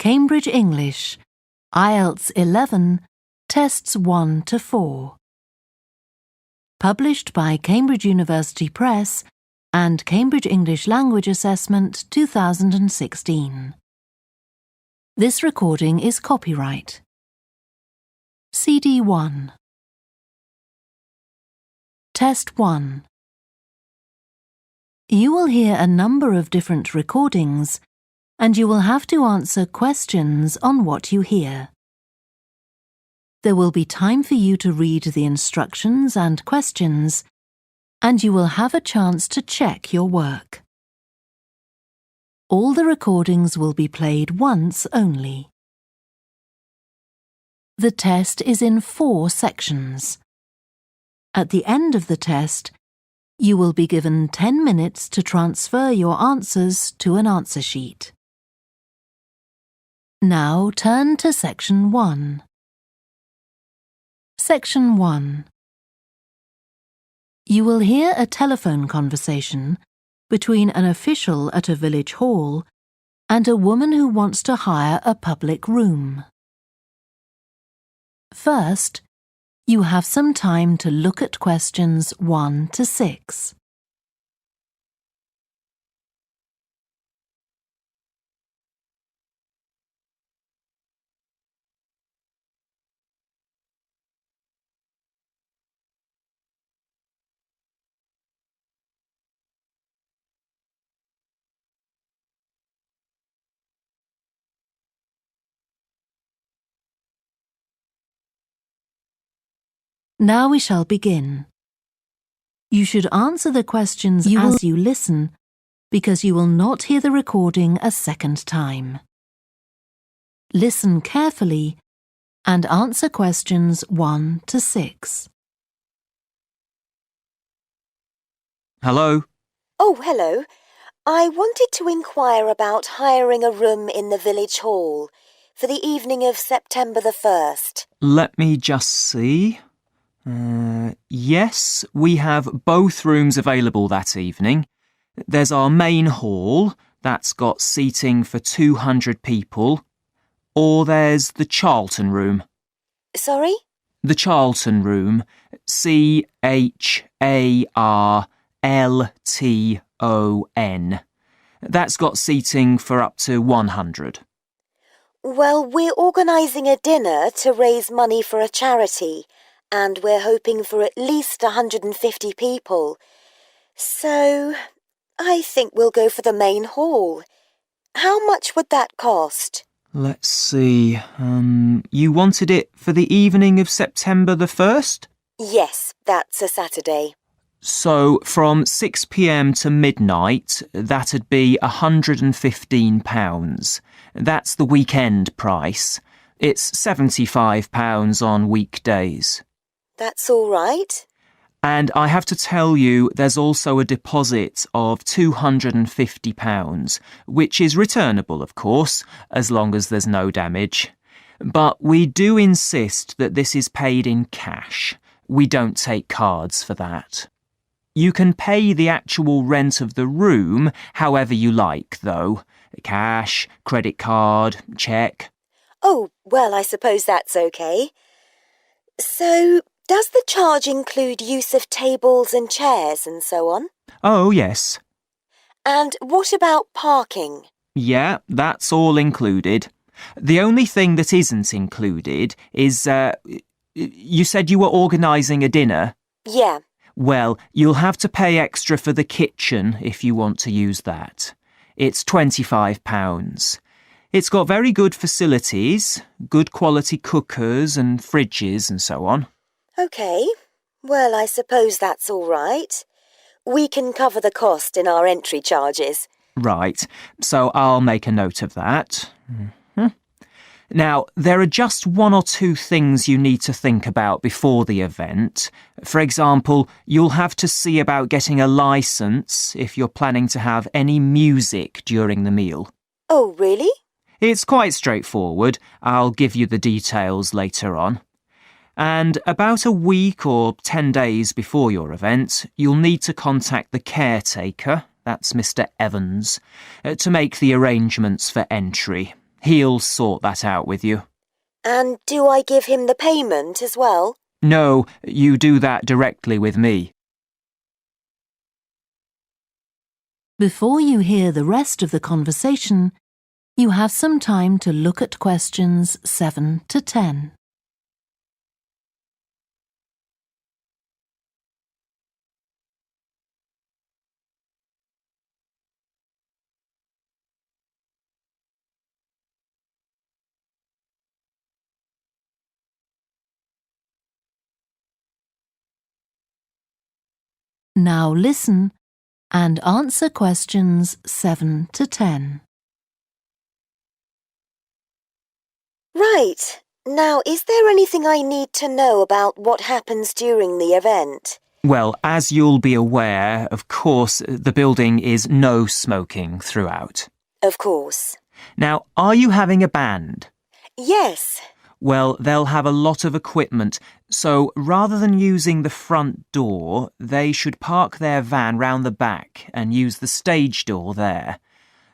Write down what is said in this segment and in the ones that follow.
Cambridge English, IELTS 11, Tests 1 to 4. Published by Cambridge University Press and Cambridge English Language Assessment 2016. This recording is copyright. CD 1. Test 1. You will hear a number of different recordings, and you will have to answer questions on what you hear. There will be time for you to read the instructions and questions, and you will have a chance to check your work. All the recordings will be played once only. The test is in 4 sections. At the end of the test, you will be given 10 minutes to transfer your answers to an answer sheet. Now turn to Section 1. Section 1. You will hear a telephone conversation between an official at a village hall and a woman who wants to hire a public room. First, you have some time to look at questions 1 to 6. Now we shall begin. You should answer the questions as you listen, because you will not hear the recording a second time. Listen carefully and answer questions 1 to 6. Hello? Oh, hello. I wanted to inquire about hiring a room in the village hall for the evening of September the 1st. Let me just see. Yes, we have both rooms available that evening. There's our main hall, that's got seating for 200 people. Or there's the Charlton room. Sorry? The Charlton room. CHARLTON. That's got seating for up to 100. Well, we're organising a dinner to raise money for a charity, and we're hoping for at least 150 people. So, I think we'll go for the main hall. How much would that cost? Let's see. You wanted it for the evening of September the 1st? Yes, that's a Saturday. So, from 6 p.m. to midnight, that'd be £115. That's the weekend price. It's £75 on weekdays. That's all right. And I have to tell you, there's also a deposit of £250, which is returnable, of course, as long as there's no damage. But we do insist that this is paid in cash. We don't take cards for that. You can pay the actual rent of the room however you like, though. Cash, credit card, cheque. Oh, well, I suppose that's okay. So, does the charge include use of tables and chairs and so on? Oh, yes. And what about parking? Yeah, that's all included. The only thing that isn't included is, you said you were organising a dinner? Yeah. Well, you'll have to pay extra for the kitchen if you want to use that. It's £25. It's got very good facilities, good quality cookers and fridges and so on. OK. Well, I suppose that's all right. We can cover the cost in our entry charges. Right, so I'll make a note of that. Now, there are just 1 or 2 things you need to think about before the event. For example, you'll have to see about getting a licence if you're planning to have any music during the meal. Oh, really? It's quite straightforward. I'll give you the details later on. And about a week or 10 days before your event, you'll need to contact the caretaker, that's Mr. Evans, to make the arrangements for entry. He'll sort that out with you. And do I give him the payment as well? No, you do that directly with me. Before you hear the rest of the conversation, you have some time to look at questions 7 to 10. Now listen and answer questions 7 to 10. Right. Now, is there anything I need to know about what happens during the event? Well, as you'll be aware, of course, the building is no smoking throughout. Of course. Now, are you having a band? Yes. Well, they'll have a lot of equipment, so rather than using the front door, they should park their van round the back and use the stage door there.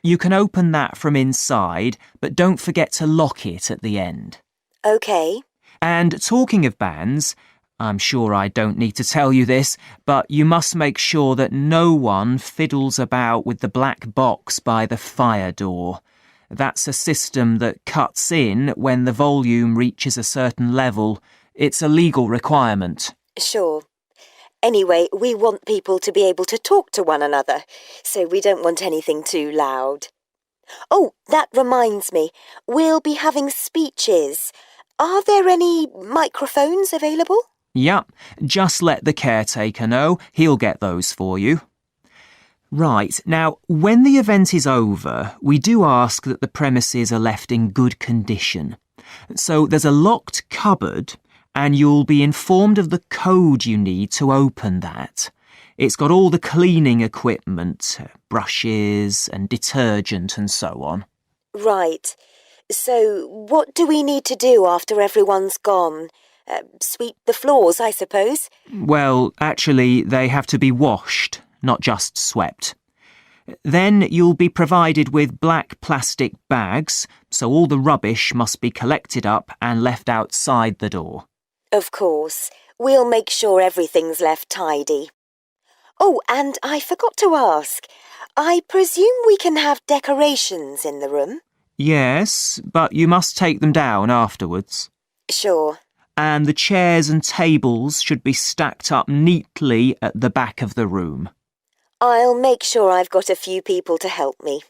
You can open that from inside, but don't forget to lock it at the end. OK. And talking of bands, I'm sure I don't need to tell you this, but you must make sure that no one fiddles about with the black box by the fire door. That's a system that cuts in when the volume reaches a certain level. It's a legal requirement. Sure. Anyway, we want people to be able to talk to one another, so we don't want anything too loud. Oh, that reminds me. We'll be having speeches. Are there any microphones available? Yup, just let the caretaker know. He'll get those for you. Right, now, when the event is over, we do ask that the premises are left in good condition. So there's a locked cupboard, and you'll be informed of the code you need to open that. It's got all the cleaning equipment, brushes and detergent and so on. Right. So what do we need to do after everyone's gone? Sweep the floors, I suppose? Well, actually, they have to be washed, not just swept. Then you'll be provided with black plastic bags, so all the rubbish must be collected up and left outside the door. Of course. We'll make sure everything's left tidy. Oh, and I forgot to ask. I presume we can have decorations in the room? Yes, but you must take them down afterwards. Sure. And the chairs and tables should be stacked up neatly at the back of the room. I'll make sure I've got a few people to help me.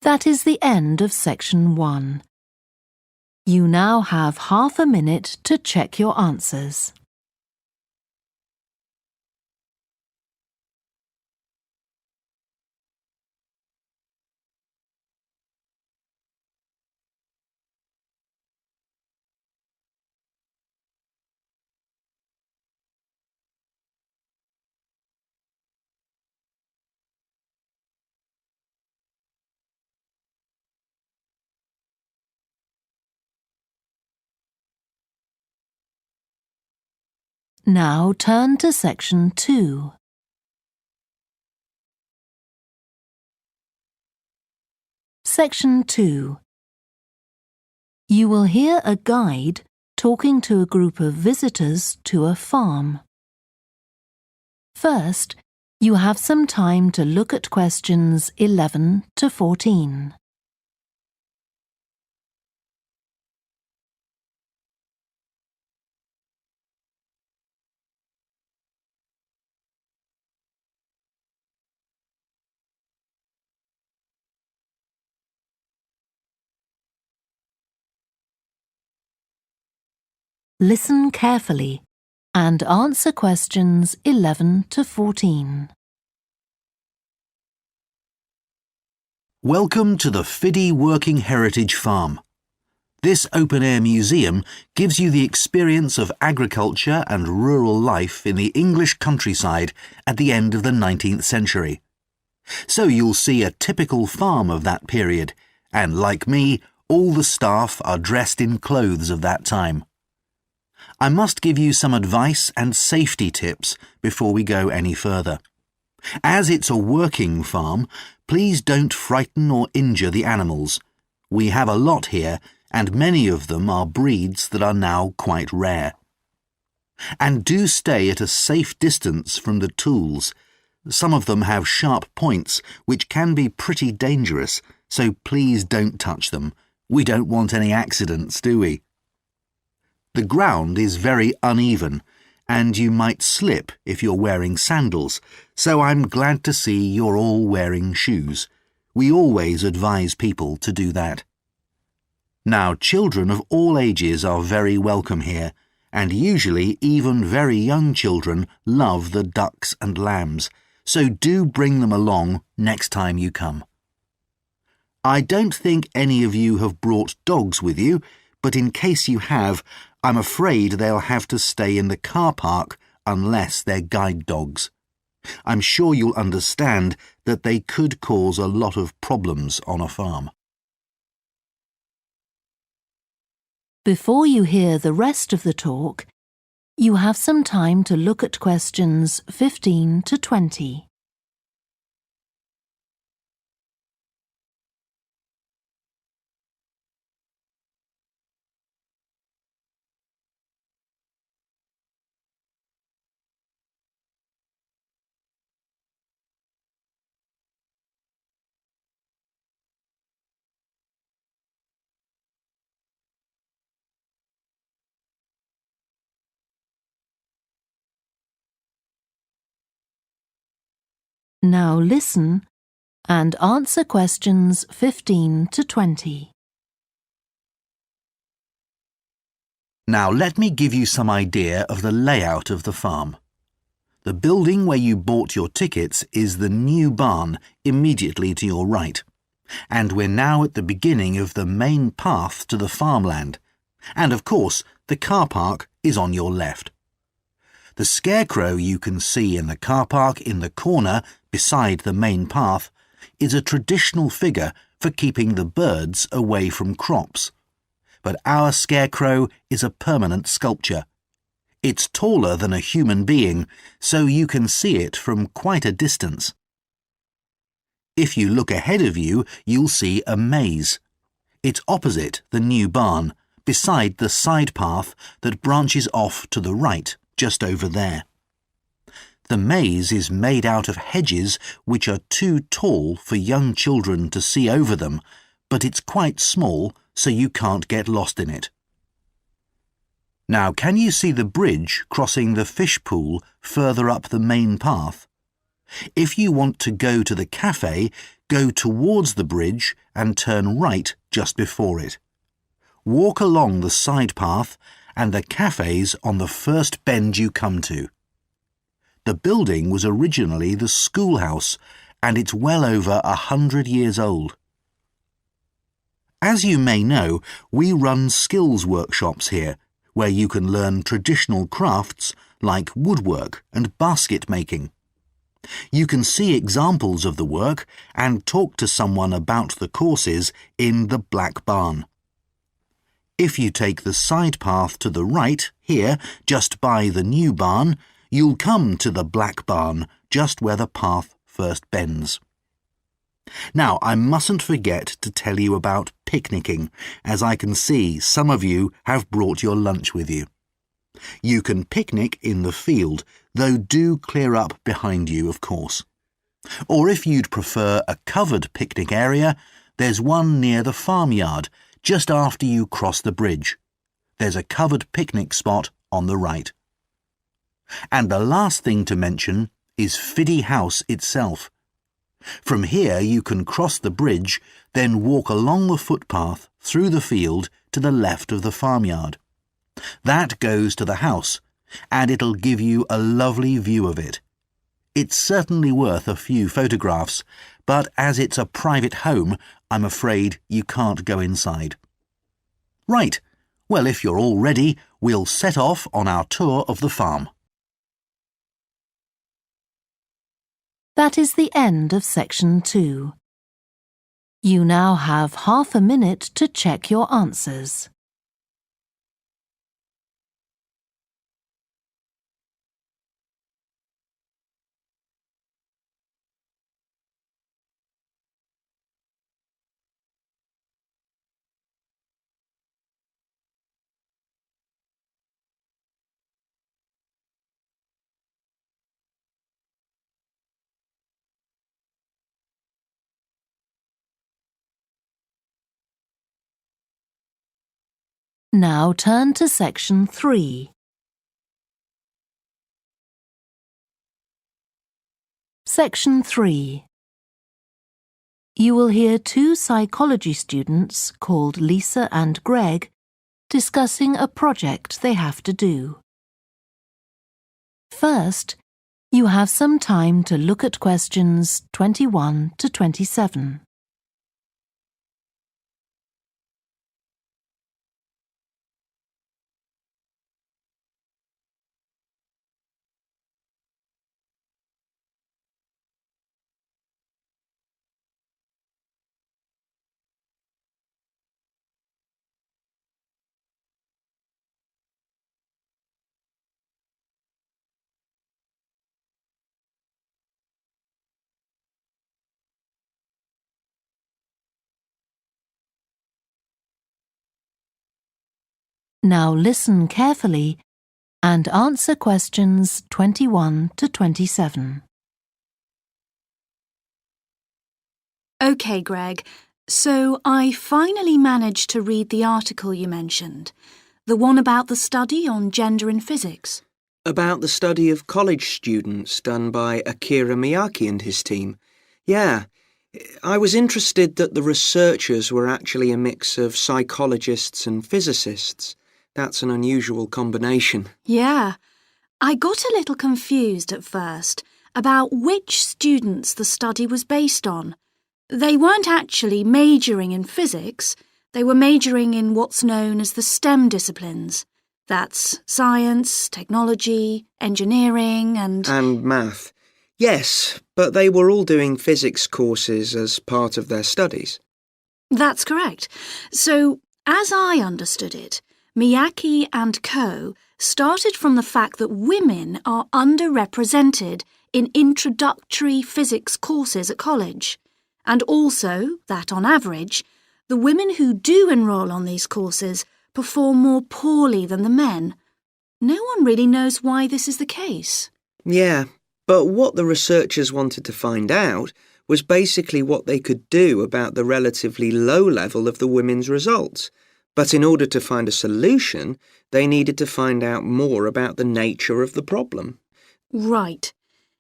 That is the end of section 1. You now have half a minute to check your answers. Now turn to section 2. Section 2. You will hear a guide talking to a group of visitors to a farm. First, you have some time to look at questions 11 to 14. Listen carefully and answer questions 11 to 14. Welcome to the Fiddy Working Heritage Farm. This open-air museum gives you the experience of agriculture and rural life in the English countryside at the end of the 19th century. So you'll see a typical farm of that period, and like me, all the staff are dressed in clothes of that time. I must give you some advice and safety tips before we go any further. As it's a working farm, please don't frighten or injure the animals. We have a lot here, and many of them are breeds that are now quite rare. And do stay at a safe distance from the tools. Some of them have sharp points, which can be pretty dangerous, so please don't touch them. We don't want any accidents, do we? The ground is very uneven, and you might slip if you're wearing sandals, so I'm glad to see you're all wearing shoes. We always advise people to do that. Now, children of all ages are very welcome here, and usually even very young children love the ducks and lambs, so do bring them along next time you come. I don't think any of you have brought dogs with you, but in case you have, I'm afraid they'll have to stay in the car park unless they're guide dogs. I'm sure you'll understand that they could cause a lot of problems on a farm. Before you hear the rest of the talk, you have some time to look at questions 15 to 20. Now listen and answer questions 15 to 20. Now let me give you some idea of the layout of the farm. The building where you bought your tickets is the new barn immediately to your right, and we're now at the beginning of the main path to the farmland, and of course the car park is on your left. The scarecrow you can see in the car park in the corner beside the main path is a traditional figure for keeping the birds away from crops. But our scarecrow is a permanent sculpture. It's taller than a human being, so you can see it from quite a distance. If you look ahead of you, you'll see a maze. It's opposite the new barn, beside the side path that branches off to the right, just over there. The maze is made out of hedges which are too tall for young children to see over them, but it's quite small, so you can't get lost in it. Now, can you see the bridge crossing the fish pool further up the main path? If you want to go to the cafe, go towards the bridge and turn right just before it. Walk along the side path and the cafe's on the first bend you come to. The building was originally the schoolhouse, and it's well over 100 years old. As you may know, we run skills workshops here, where you can learn traditional crafts like woodwork and basket making. You can see examples of the work and talk to someone about the courses in the Black Barn. If you take the side path to the right, here, just by the new barn, you'll come to the Black Barn, just where the path first bends. Now, I mustn't forget to tell you about picnicking, as I can see some of you have brought your lunch with you. You can picnic in the field, though do clear up behind you, of course. Or if you'd prefer a covered picnic area, there's one near the farmyard, just after you cross the bridge. There's a covered picnic spot on the right. And the last thing to mention is Fiddy House itself. From here you can cross the bridge, then walk along the footpath through the field to the left of the farmyard. That goes to the house, and it'll give you a lovely view of it. It's certainly worth a few photographs, but as it's a private home, I'm afraid you can't go inside. Right, well, if you're all ready, we'll set off on our tour of the farm. That is the end of section 2. You now have half a minute to check your answers. Now turn to section 3. Section 3. You will hear two psychology students called Lisa and Greg discussing a project they have to do. First, you have some time to look at questions 21 to 27. Now listen carefully and answer questions 21 to 27. OK, Greg, so I finally managed to read the article you mentioned, the one about the study on gender in physics. About the study of college students done by Akira Miyake and his team. Yeah, I was interested that the researchers were actually a mix of psychologists and physicists. That's an unusual combination. Yeah, I got a little confused at first about which students the study was based on. They weren't actually majoring in physics, they were majoring in what's known as the STEM disciplines. That's science, technology, engineering and math. Yes, but they were all doing physics courses as part of their studies. That's correct. So, as I understood it, Miyake and co. started from the fact that women are underrepresented in introductory physics courses at college, and also that, on average, the women who do enrol on these courses perform more poorly than the men. No one really knows why this is the case. Yeah, but what the researchers wanted to find out was basically what they could do about the relatively low level of the women's results. But in order to find a solution, they needed to find out more about the nature of the problem. Right.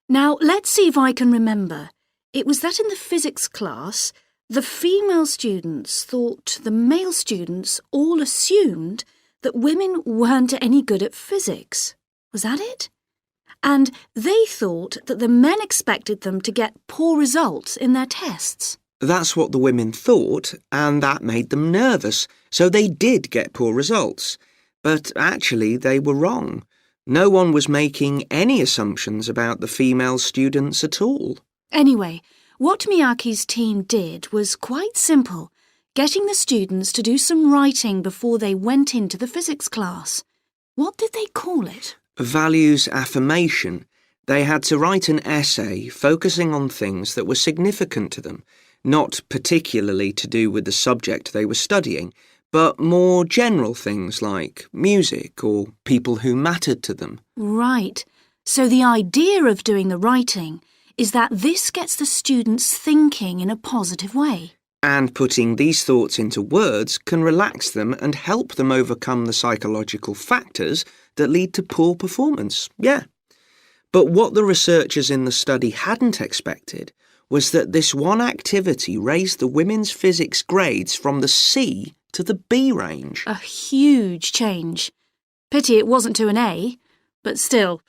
Now, let's see if I can remember. It was that in the physics class, the female students thought the male students all assumed that women weren't any good at physics. Was that it? And they thought that the men expected them to get poor results in their tests. That's what the women thought, and that made them nervous, so they did get poor results. But actually, they were wrong. No one was making any assumptions about the female students at all. Anyway, what Miyake's team did was quite simple, getting the students to do some writing before they went into the physics class. What did they call it? Values affirmation. They had to write an essay focusing on things that were significant to them, not particularly to do with the subject they were studying, but more general things like music or people who mattered to them. Right. So the idea of doing the writing is that this gets the students thinking in a positive way. And putting these thoughts into words can relax them and help them overcome the psychological factors that lead to poor performance. Yeah. But what the researchers in the study hadn't expected was that this one activity raised the women's physics grades from the C to the B range. A huge change. Pity it wasn't to an A, but still.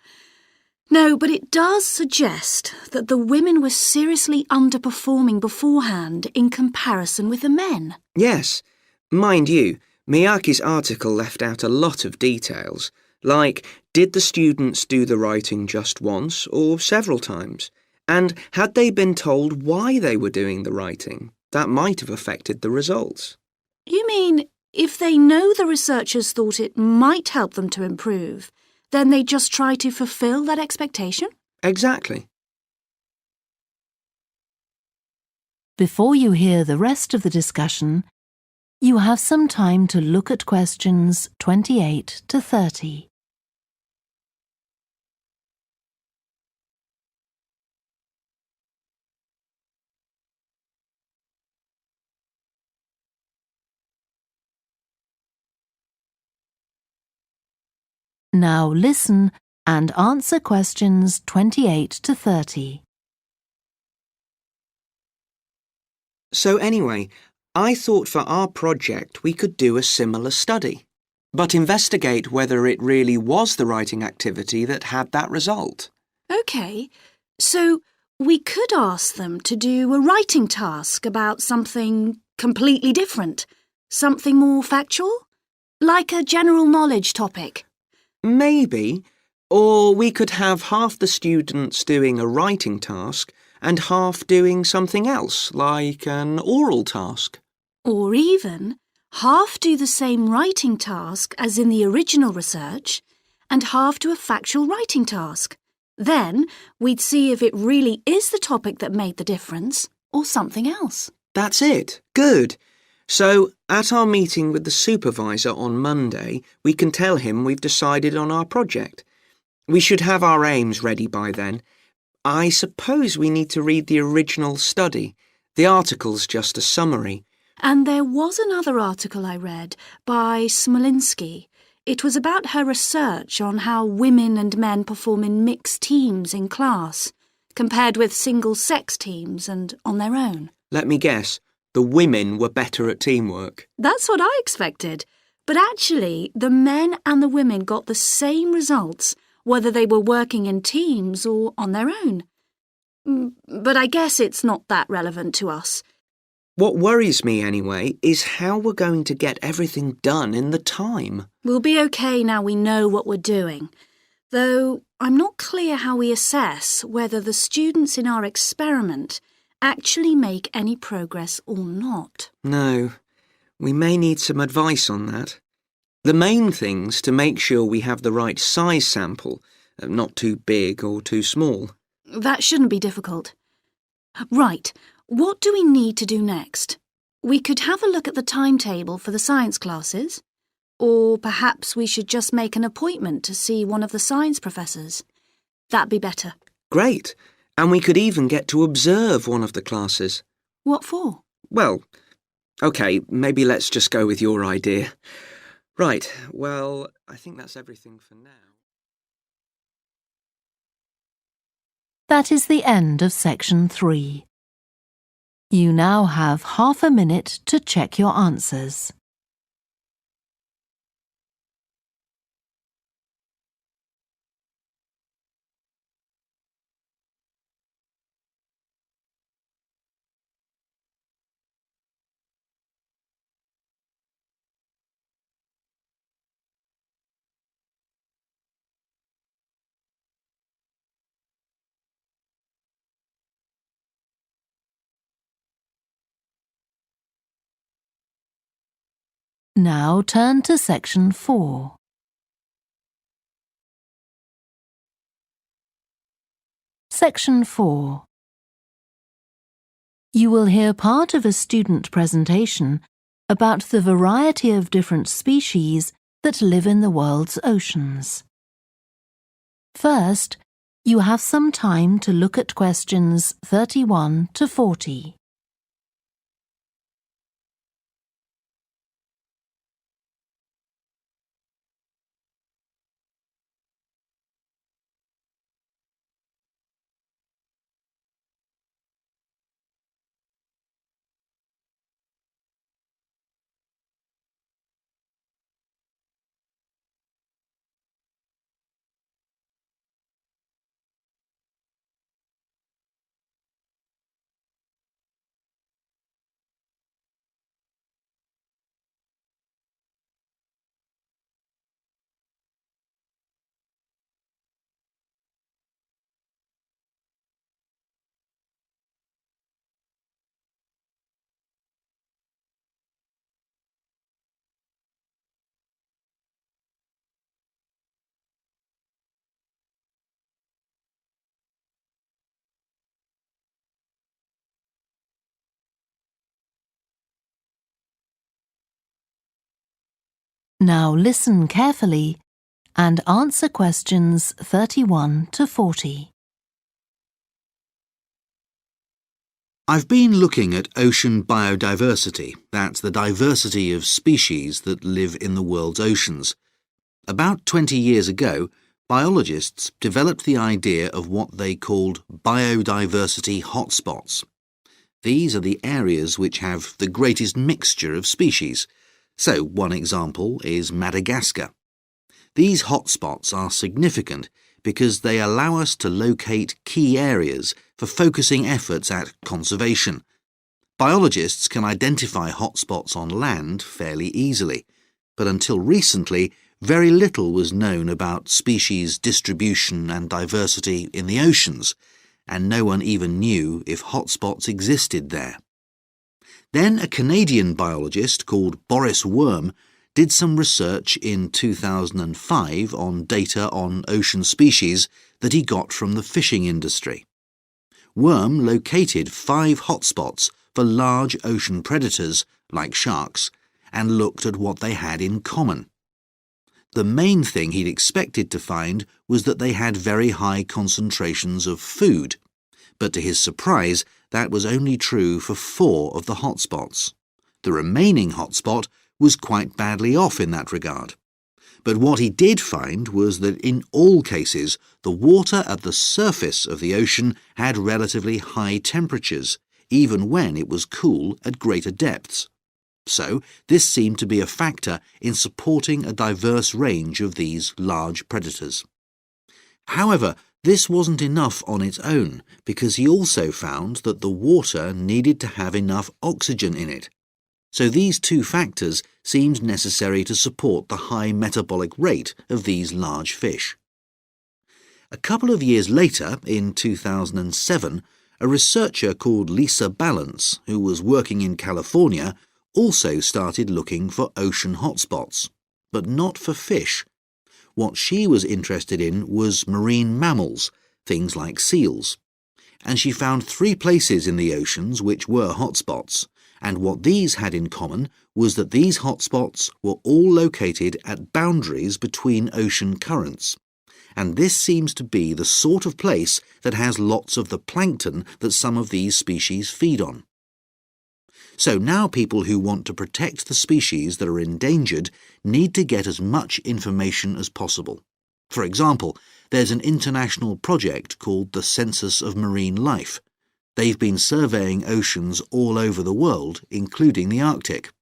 No, but it does suggest that the women were seriously underperforming beforehand in comparison with the men. Yes. Mind you, Miyake's article left out a lot of details, like did the students do the writing just once or several times? And had they been told why they were doing the writing? That might have affected the results. You mean if they know the researchers thought it might help them to improve, then they just try to fulfill that expectation? Exactly. Before you hear the rest of the discussion, you have some time to look at questions 28 to 30. Now listen and answer questions 28 to 30. So anyway, I thought for our project we could do a similar study, but investigate whether it really was the writing activity that had that result. OK, so we could ask them to do a writing task about something completely different, something more factual, like a general knowledge topic. Maybe. Or we could have half the students doing a writing task and half doing something else, like an oral task. Or even half do the same writing task as in the original research and half do a factual writing task. Then we'd see if it really is the topic that made the difference or something else. That's it. Good. So, at our meeting with the supervisor on Monday, we can tell him we've decided on our project. We should have our aims ready by then. I suppose we need to read the original study. The article's just a summary. And there was another article I read by Smolinski. It was about her research on how women and men perform in mixed teams in class, compared with single-sex teams and on their own. Let me guess. The women were better at teamwork. That's what I expected. But actually, the men and the women got the same results, whether they were working in teams or on their own. But I guess it's not that relevant to us. What worries me, anyway, is how we're going to get everything done in the time. We'll be okay now we know what we're doing. Though I'm not clear how we assess whether the students in our experiment actually make any progress or not. No, we may need some advice on that. The main thing's to make sure we have the right size sample, not too big or too small. That shouldn't be difficult. Right, what do we need to do next? We could have a look at the timetable for the science classes, or perhaps we should just make an appointment to see one of the science professors. That'd be better. Great. And we could even get to observe one of the classes. What for? Well, OK, maybe let's just go with your idea. Right, well, I think that's everything for now. That is the end of section 3. You now have half a minute to check your answers. Now turn to section 4. Section 4. You will hear part of a student presentation about the variety of different species that live in the world's oceans. First, you have some time to look at questions 31 to 40. Now listen carefully and answer questions 31 to 40. I've been looking at ocean biodiversity. That's the diversity of species that live in the world's oceans. About 20 years ago, biologists developed the idea of what they called biodiversity hotspots. These are the areas which have the greatest mixture of species. So, one example is Madagascar. These hotspots are significant because they allow us to locate key areas for focusing efforts at conservation. Biologists can identify hotspots on land fairly easily, but until recently, very little was known about species distribution and diversity in the oceans, and no one even knew if hotspots existed there. Then a Canadian biologist called Boris Worm did some research in 2005 on data on ocean species that he got from the fishing industry. Worm located 5 hotspots for large ocean predators, like sharks, and looked at what they had in common. The main thing he'd expected to find was that they had very high concentrations of food, but to his surprise, that was only true for 4 of the hotspots. The remaining hotspot was quite badly off in that regard. But what he did find was that in all cases, the water at the surface of the ocean had relatively high temperatures, even when it was cool at greater depths. So, this seemed to be a factor in supporting a diverse range of these large predators. However, this wasn't enough on its own, because he also found that the water needed to have enough oxygen in it. So these 2 factors seemed necessary to support the high metabolic rate of these large fish. A couple of years later, in 2007, a researcher called Lisa Balance, who was working in California, also started looking for ocean hotspots, but not for fish. What she was interested in was marine mammals, things like seals. And she found 3 places in the oceans which were hotspots, and what these had in common was that these hotspots were all located at boundaries between ocean currents. And this seems to be the sort of place that has lots of the plankton that some of these species feed on. So now people who want to protect the species that are endangered need to get as much information as possible. For example, there's an international project called the Census of Marine Life. They've been surveying oceans all over the world, including the Arctic.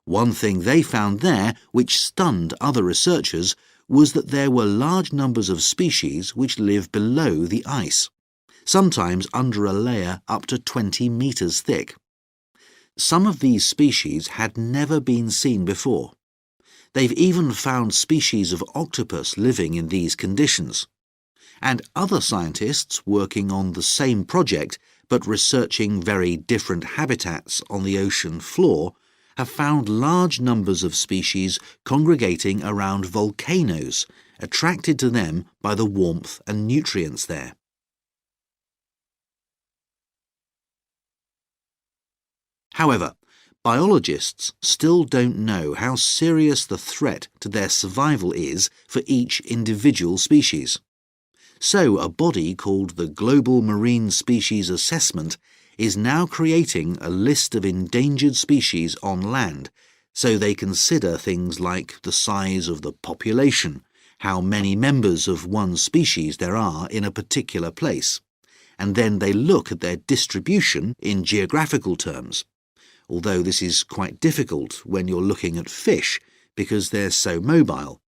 One thing they found there, which stunned other researchers, was that there were large numbers of species which live below the ice, sometimes under a layer up to 20 meters thick. Some of these species had never been seen before. They've even found species of octopus living in these conditions. And other scientists working on the same project but researching very different habitats on the ocean floor have found large numbers of species congregating around volcanoes, attracted to them by the warmth and nutrients there. However, biologists still don't know how serious the threat to their survival is for each individual species. So a body called the Global Marine Species Assessment is now creating a list of endangered species on land, so they consider things like the size of the population, how many members of one species there are in a particular place, and then they look at their distribution in geographical terms. Although this is quite difficult when you're looking at fish because they're so mobile.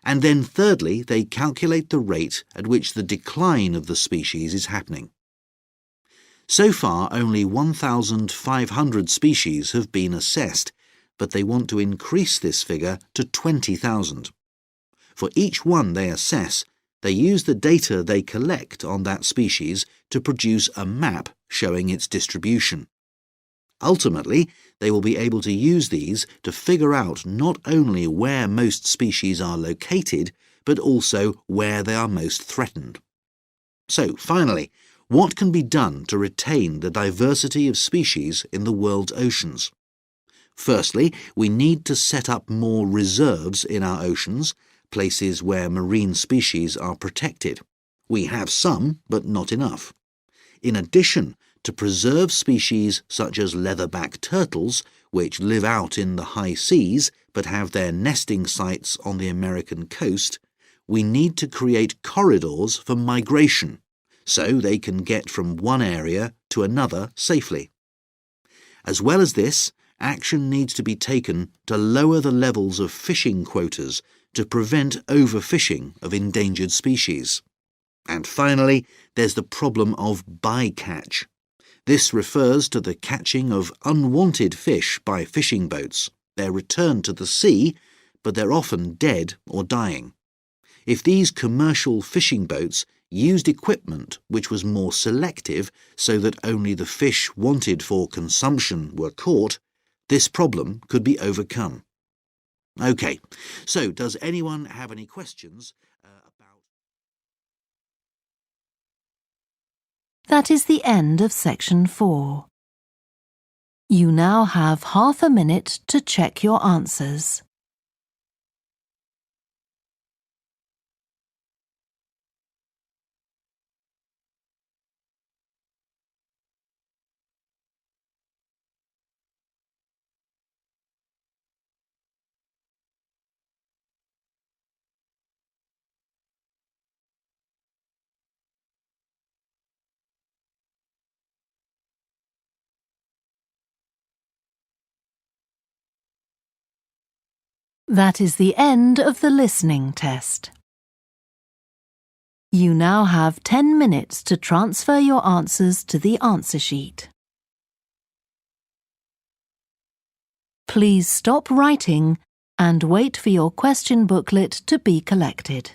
And then thirdly, they calculate the rate at which the decline of the species is happening. So far, only 1,500 species have been assessed, but they want to increase this figure to 20,000. For each one they assess, they use the data they collect on that species to produce a map showing its distribution. Ultimately, they will be able to use these to figure out not only where most species are located, but also where they are most threatened. So, finally, what can be done to retain the diversity of species in the world's oceans? Firstly, we need to set up more reserves in our oceans, places where marine species are protected. We have some, but not enough. In addition, to preserve species such as leatherback turtles, which live out in the high seas but have their nesting sites on the American coast, we need to create corridors for migration, so they can get from one area to another safely. As well as this, action needs to be taken to lower the levels of fishing quotas to prevent overfishing of endangered species. And finally, there's the problem of bycatch. This refers to the catching of unwanted fish by fishing boats. They're returned to the sea, but they're often dead or dying. If these commercial fishing boats used equipment which was more selective so that only the fish wanted for consumption were caught, this problem could be overcome. OK, so does anyone have any questions about... That is the end of section 4. You now have half a minute to check your answers. That is the end of the listening test. You now have 10 minutes to transfer your answers to the answer sheet. Please stop writing and wait for your question booklet to be collected.